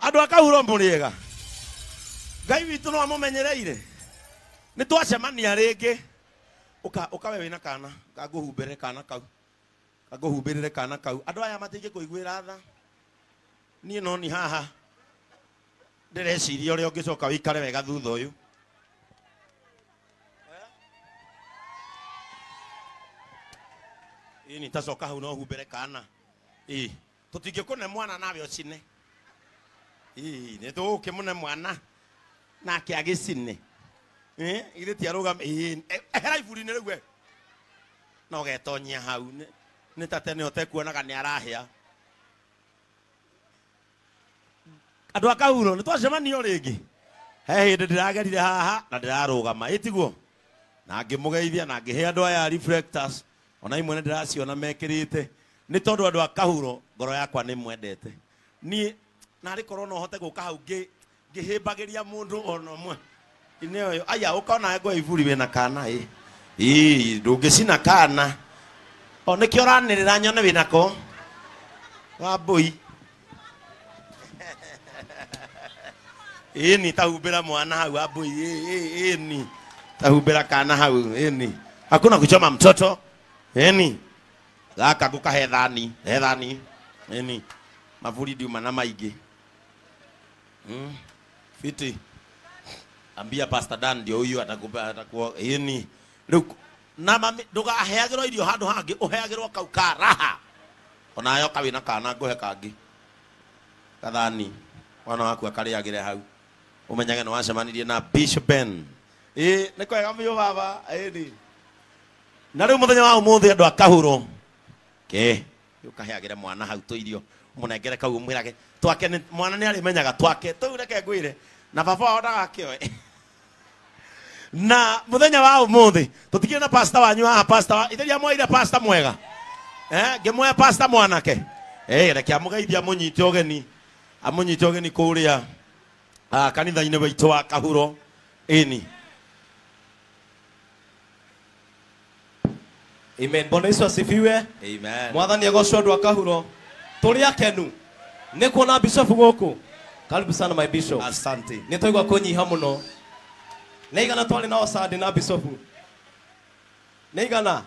Andu akahuro muriega. Ngai witu no amumenyereire. Ni twacemania ringi. Ukawe wina kana, kaguhumbire kana kau. Kaguhumbirire kana kau. Andu aya matingi kuiguira tha. Nie no ni haha. Ndireciria uria ungicoka wikare wega thutha uyu. Ini tacoka hau no humbire kana. Tutingikune mwana nawe ocine. Ni tukimune mwana nake agicine. Ile ti arugam ehera iburi-ini riu we. No getonyia hau ni tate ni otekuonaga ni arahia. Andu akahuro ni twacemanio ringi. He hindi ndiragerire haha na ndirarugama itiguo. Na ngimugeithia na ngihe andu aya reflectors. Ona imwe ndiraciona mekirite. Ni tondu andu akahuro ngoro yakwa ni mwendete. Ni na rikorwo no hote guka hau ngihimbagiria mundu ono mwe. Ineo yo aya ukona ngo iburi wena kana ndungicina kana. O nikio ranirira nyone winako. Wa boy. Ni tahumbira mwana hau abui ni tahumbira kana hau ni hakuna kuchoma mtoto ni gaka gukahe thani ni mavuri ndiuma na maigi fiti ambia Pastor Dan ndio huyu atakuwa ni na mami nduga aheagirwo irio handu hangi uheagirwo kau karaha onayo kawina kana nguhe kangi kathani wana waku akariagire hau umenyage no wacemanirie na Bishop Ben ni kwega biyo baba ni na riu muthenya wa umuthi andu akahuro ukaheagire mwana hau tuirio munengere kau mwirage twake mwana ni arimenyaga twake tu reke ngwire na baba odaga kioe na muthenya wa umuthi tutikire na pastor wanyu haha pastor itheria mwaire pastor mwega ngemwe pastor mwanake reke amugeithia munyite ogeni amunyite ogeni kuria kanitha-ini waitu wa kahuro ini. Amen. Bwana Yesu asifiwe. Amen. Mwathani agocwo andu akahuro. Turi akenu. Ni kuona bishop guku. Karibu sana my bishop. Asante. Ni toigwa kunyiha muno. Neigana twali na Sunday na bishop. Neigana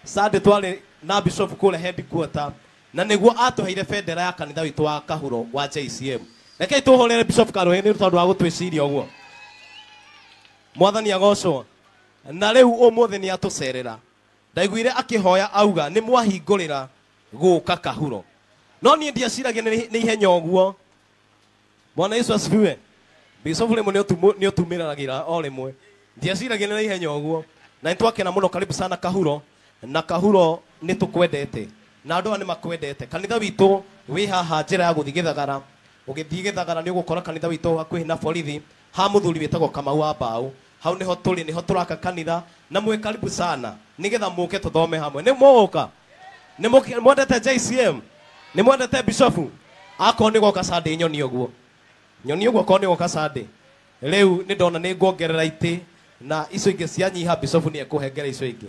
Sunday twali na bishop kule headquarter. Na niguo atuheire bendera ya kanitha witu wa kahuro wa JCM. Rekei tuhorere bishop karuhini tondu wa gutwiciria uguo. Mwathani agocwo. Na riu umuthi ni atucerera. Ndaiguire akihoya auga ni mwahingurira guka kahuro. No ni ndiaciragia ni ihenya uguo. Bwana Yesu asifiwe. Bishop rimwe ni utumiranagira o rimwe. Ndiaciragia ni ihenya uguo. Na nitwakena muno karibu sana kahuro. Na kahuro ni tukwendete. Na andu ni makwendete. Kanitha witu wi haha njira ya guthi Githagara. Ugithii Githagara ni ugukora kanitha witu hakuhi na borithi. Ha muthuri witagwo Kamau wa Mbau. Hau niho turi niho turaka kanitha na mwe karibu sana nigetha muke tuthome hamwe ni muka ni mwendete JCM ni mwendete bishop ako ni goka Sunday nyoni uguo ko ni goka Sunday riu ni ndona ni ngongerera iti na icio ingi cia nyiha bishop ni ekuhengera icio ingi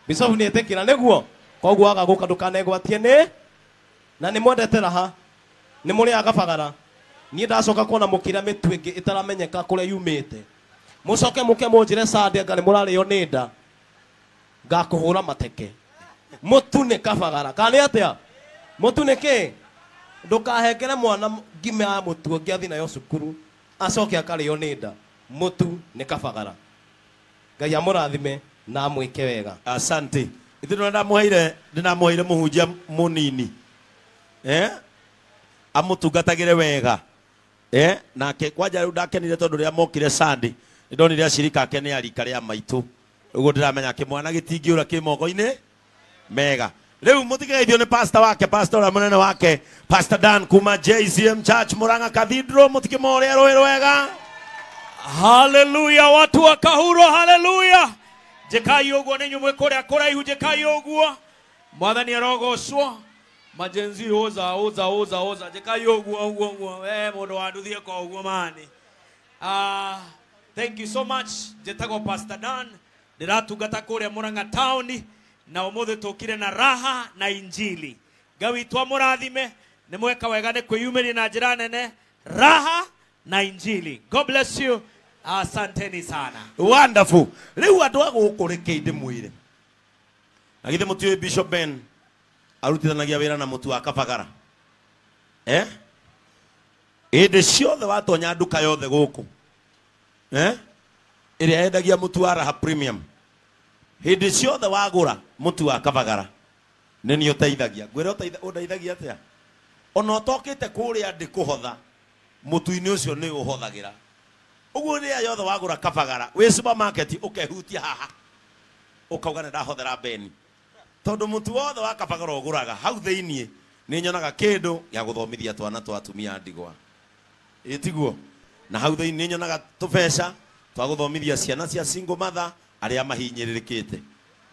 bishop ni etekira niguo koguo aga guka ndukanegwatie ni na ni mwendete raha ni muri agabagara ni ndacoka kuona mukira mitu ingi itaramenyeka kuria yumite mucoke muke munjire Sunday ngani murario ni nda ngakuhura mateke mutu ni kabagara kani atia mutu ni ki ndukahengere mwana ngime ya mutu ngi athi nayo cukuru acoke akario ni nda mutu ni kabagara ngai amurathime na mwike wega. Asante. Itino ndinamuheire muhunjia munini amutungatagire wega nake kwanja riu ndakenire tondu ria mokire Sunday ndonire acirika ake ni arika ria maitu uguo ndiramenya kimwana gitingiura ki moko-ini mega. Riu mutigeithio ni pastor wake pastor munene wake Pastor Dan kuma JCM Church Murang'a Cathedral mutikimoria roi rwega. Hallelujah watu wa kahuro hallelujah. Jekai uguo ni nyumwe kuria kuraihu jekai uguo mwathani arogocwo majenzi oza jekai uguo mundu wanduthie ko uguo mani. Thank you so much jetago Pastor Dan ndiratungata kuria Murang'a town na umuthi tukire na raha na injili. Ngai twa murathime nĩ mweka wega nĩ kwĩyumĩria na njĩra nene raha na injili. God bless you. Asanteni sana. Wonderful. Riu andu aguku reke ndimwire. Na githe mutiwe Bishop Ben arutithanagia wira na mutu wa Kabagara. Inde ciothe watonya nduka yothe guku. Iria endagia mutu wa Raha Premium. Hindi ciothe wagura mutu wa Kabagara. Nini uteithagia. Ngwire uteithagia atia? Ona utokite kuria ndi kuhotha. Mutu-ini ucio ni uhothagira. Uguo ria yothe wagura Kabagara. We supermarket ukehutia haha. Ukauga ndahothera Beni. Tondu mutu wothe wa Kabagara uguraga hau thiini ni nyonaga kindu ya guthomithia twana twa atumia ndigwa. Itiguo. Na hau thiini ni nyonaga tubeca twa guthomithia ciana cia single mother aria mahinyiririkite.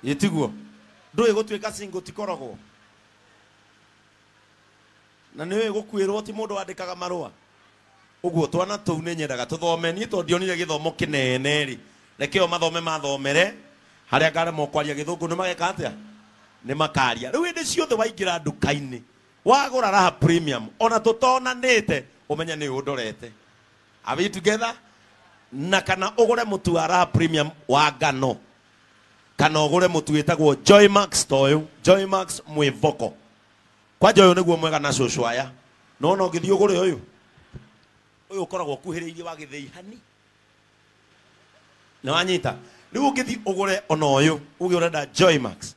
Itiguo. Ndui gutwika single tikoragwo. Na niwe gukwirwo ti mundu wandikaga marua. Uguo twana tou ni nyendaga tuthome ni to ndionire githomo kinene ri. Rekeo mathomere haria ngare mokwaria githungu ni mageka atia? Ni makaria. Riu indi ciothe waingira nduka-ini wagura Raha Premium ona tutonanite umenya ni undorete. Are we together? Na kana ugure mutu wa Raha Premium wa ngano. Kana ugure mutu witagwo Joy Max toyo, Joy Max mwivoko. Kwa Joy niguo mwega na cucu aya. No ngithii ugure uyu. Uyu ukoragwo kuhiriirie wa githii hani. Na wanyita. Riu ngithii ugure ona uyu, uge urenda Joy Max.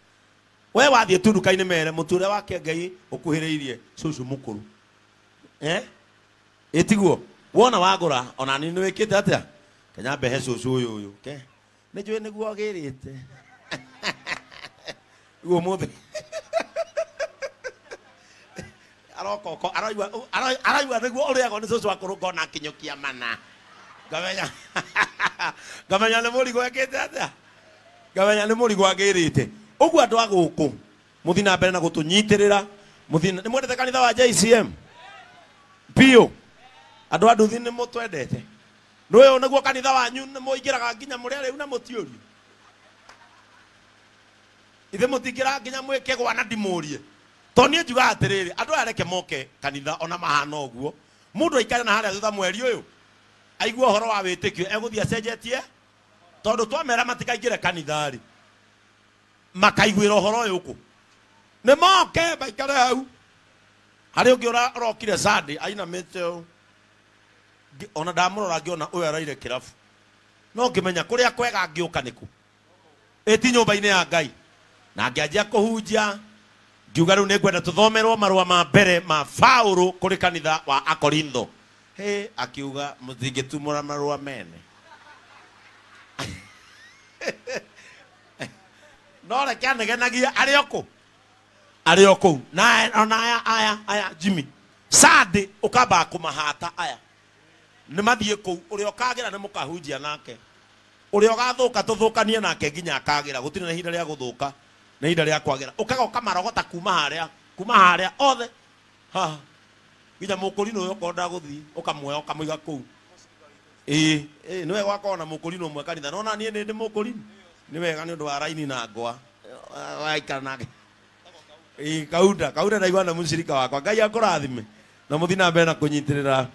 We wathie tu nduka-ini mere mutu uria wake Ngai ukuhiriirie cucu mukuru. Itiguo. Wona wagura ona ni ni wikite atia? Kenya behe cucu uyu ke. Ni njui niguo agirite. Ugo muthe. Arokoko araigua niguo uriago ni cucu akuru ngona kinyokia mana. Ngamenya ni murigo ekite atia? Ngamenya ni murigo agirite. Uguo andu aguku muthi na mbere na gutunyitirira muthi ni mwendete kanitha wa JCM Pio andu anduthi ni mutwendete nduyo niguo kanitha wanyu ni muingiraga nginya muria riu na mutiuri ithe mutingira nginya mwike gwa na ndimurie to nie njuga atiriri andu areke moke kanitha ona mahana uguo mundu aikare na haria thutha mweri uyu aigua horo wa witikio eguthia cenjetie tondu twamera matikaingire kanitha ri makaiguira horo yuku ni moke baikare hau hari ungi urokire Sunday aina mete ona ndamurora ngiona uyu araire kirabu no ngimenya kuria kwega ngiuka niku eti nyumba-ini ya Ngai na ngianjia kuhunjia ngiuga riu ningwenda tuthomerwo marua ma mbere ma Paulo kuri kanitha wa Akorintho akiuga mutingitumura marua mene no reke anegenagia ari oku na ona aya Jimmy Sunday ukamba kumahata aya ni mathie ku uri okagira ni mukahunjia nake uri ogathuka tuthukanie nake nginya akagira gutire na hinda ria guthuka na hinda ria kwagira ukaga ukamarogota kuma haria othe ha nginya mukurino uyo konda guthi ukamwe ukamuiga ku niwe gwakona mukurino umwe kanitha nona nie ndi mukurino ni wega ni undu wa raini na ngwa waikara nake kauda ndaigua na mucirika wakwa Ngai akurathime na muthi na mbere na kunyitirira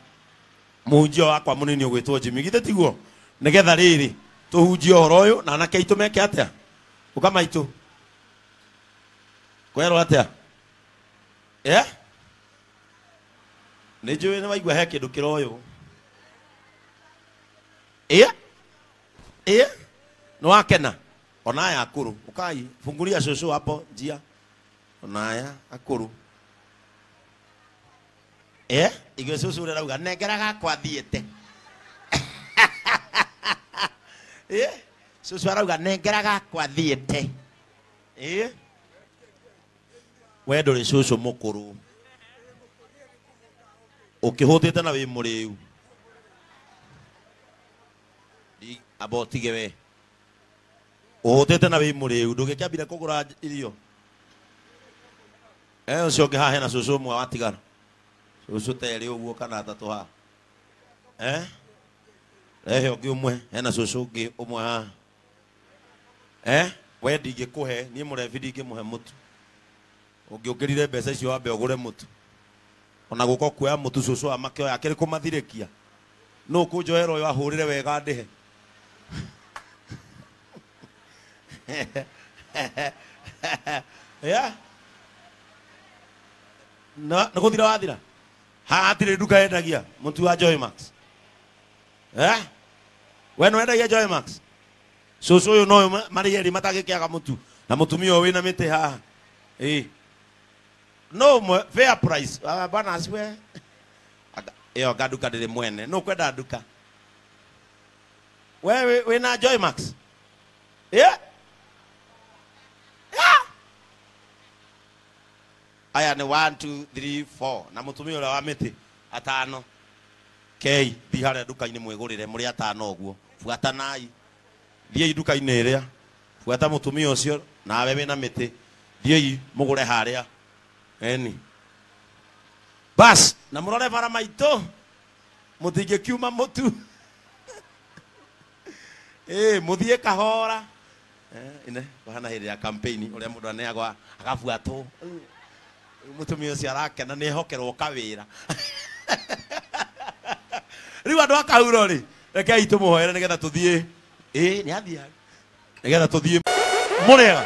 muhunjio wakwa munini ugwitwo Jimmy githe tiguo nigetha riri tuhunjio horo uyu na anake aitu meke atia ukamaitu kwero atia ni njui ni waigua he kindu kiroyo no wakena onaya akuru ukai fungulia cucu hapo njia onaya akuru igwe cucu uri rauga nengeraga kwa thiete cucu arauga nengeraga kwa thiete we nduri cucu mukuru ukihutite na wi muriu abotige we uhutite na wi muriu ndugikiambire kugura irio ucio ngi hahe na cucu mwe watigara cucu teri uguo kana atatu ha rehe ungi umwe hena cucu ungi umwe ha we ndingikuhe nie murebi ndingimuhe mutu ungi ungirire mbeca icio wambe ugure mutu ona guko kuoya mutu cucu wa makio yake ri kumathirikia no kunjoera uyu ahurire wega ndihe ya na kuthira wathira hatire nduka yendagia mutu wa Joy Max we no endagia Joy Max cucu uyu no marieri matagikiaga mutu na mutumia uyu wina miti haha no fair price bana asiwe iyo gaduka ndiri mwene no kwenda nduka we na Joy Max aya ni 1 2 3 4 na mutumia ule wa miti atano kei thi haria nduka-ini mwigurire muri atano uguo fuatanai thiei nduka-ini iria fuata mutumia ucio nawe wina miti thiei mugure haria eni bas na murore bara maito mutinge kiuma mutu muthie kahora ine bana hiri ya campaign uria mundu aneagwa agafuatwo mutumia ucio arakena ni hokerwo kawira riu andu akahuro ri rekei tumuhoere nigetha tuthie ni athia nigetha tuthie murega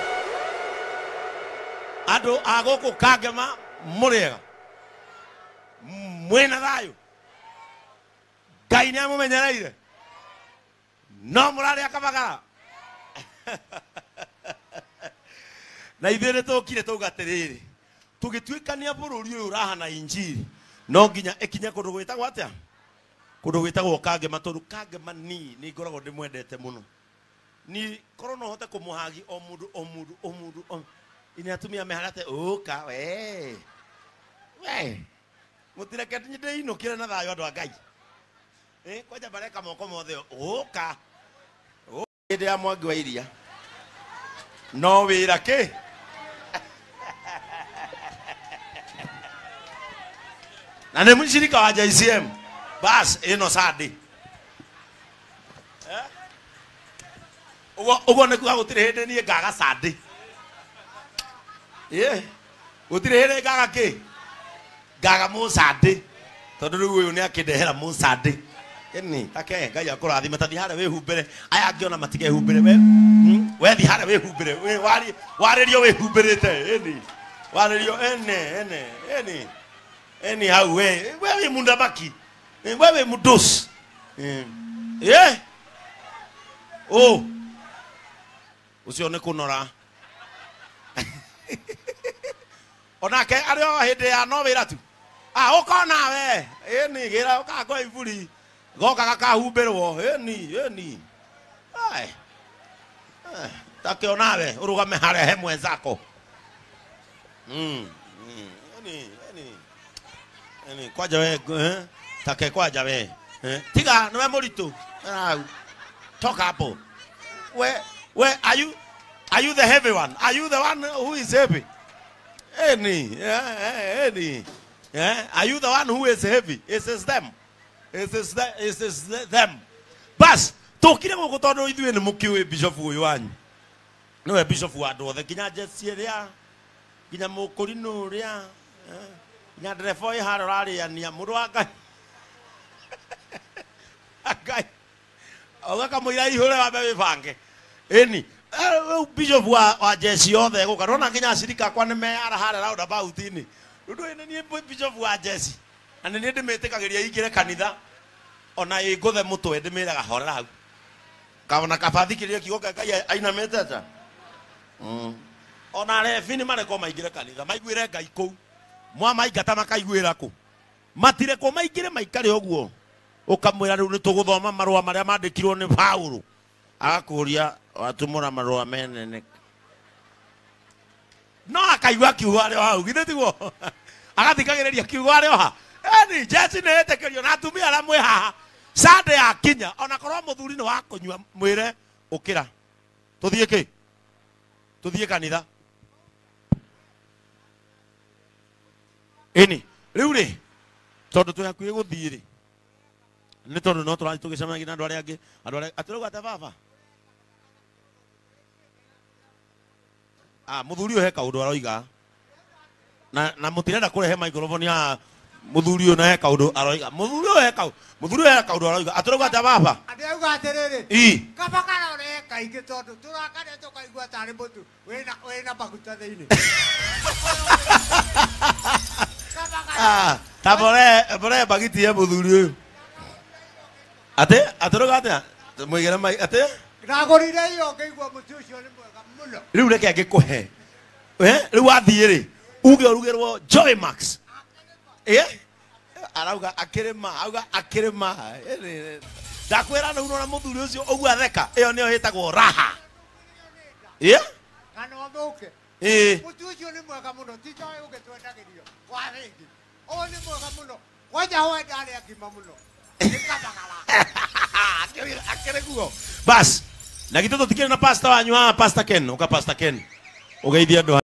andu aguku Kangema murega mwena thayo Ngai ni amumenyereire no murari akabagara na ithuĩ tukire tuga atiriri tugituikania bururi uyu urahana injiri no nginya ikinye kundu gwitagwo atia kundu gwitagwo Kangema tondu Kangema ni ngoragwo ndimwendete muno ni korwo no hote kumuhagi o mundu ini atumia meharate uka we mutireke ndinukire na thayo andu a Ngai kwaja bareka moko mothe uka ndi ya mwangi wa iria no wira ki na ni mshirika wa JCM bas ino sadi ugo ne kuga gutire hindi ni ngaga sadi gutire hindi ngaga ki ngaga mu sadi tondu riu uyu ni akindehera mu sadi eni ake Ngai akurathima tathi hare wihumbire aya angiona matige humbire we thi hare wihumbire waririo wihumbirite eni waririo eni hau we mundabaki we mudos ucio ni kunora onake ario hindi ya no wira tu ukona we eni gira ukagwa iburi goka gakahumbirwo eni takiona we urugame haria he mwenzako eni kwaja we take kwaja we tiga no muritu talk hapo where are you the heavy one? Are you the one who is heavy? Any are you the one who is heavy? It is them. It is them. Bas, tokire guko tondu ithuĩ nĩ mũkiũĩ bishop ũyũ wanyu. Nĩwe bishop wa andũ othe kinya Jesse ria, kinya mũkũrinũ ũrĩa, kinya ndereba ũyũ harĩa ũrarĩania mũndũ wa Ngai. Ngai. Ũgakamũira ihũre wambe wĩbange. Eni, bishop wa Jesse othe gũka ndona kinya acirika akwa nĩ meyara harĩa roundabout-inĩ. Ndũ ĩno nĩ bishop wa Jesse. Na nĩ ndĩmĩtĩkagĩria ingĩre kanitha ona ĩngũthe mũtwe ndĩmĩraga horera hau kabona kabathikĩrĩria kiugo kĩa Ngai ainamĩte ta ona rebi nĩ marekwo maingĩre kanitha maiguĩre Ngai kũu mwamaingata makaiguĩra kũ matirekwo maingĩre maikare ũguo ũkamwĩra rĩu nĩ tũgũthoma marũa marĩa mandĩkirwo nĩ Paulo agakũria watumũra marũa menene no akaigua kiugo arĩ o hau githĩ tiguo agathikagĩrĩria kiugo arĩ o ha eni Jesse nĩ ĩtĩkĩrio na atumia arĩa mwĩ haha Sunday akinya ona korwo mũthuri nĩ wa kũnyua mwĩre ũkĩra tũthiĩ kĩ tũthiĩ kanitha eni rĩu rĩ tondũ twĩ hakuhĩ gũthiĩ rĩ nĩ tondũ no tũrathiĩ tũgĩcemanagia na andũ arĩa angĩ atĩrauga ate baba mũthuri ũyũ he kaũndũ aroiga na mũtirenda kũrehe microphone ya muthuri uyu na eka undu aroiga muthuri uyu eka undu aroiga aturuga ta baba ande auga atiriri i kaba karore kaingi tondu turakane tukaigua tari mutu wina maguta thiini tabore bagiti ya muthuri uyu ate aturuga ate mwigere mai ate ndagurire iyo ngeigua mutu ucio ni mwega muno riu reke ngikuhe riu athie ri uge urugirwo Joy Max arauga akirima ndakwira no na muthuri ucio ogua theka iyo niyo hitagwo raha kana wathuke mutu ucio ni mwega muno ti Joy ugetwendagirio wa ringi o ni mwega muno wanja hoe ndari akima muno akire guo bas na gitoto tikire na pasta wanyu Pastor Ken uka Pastor Ken ugeithia ndo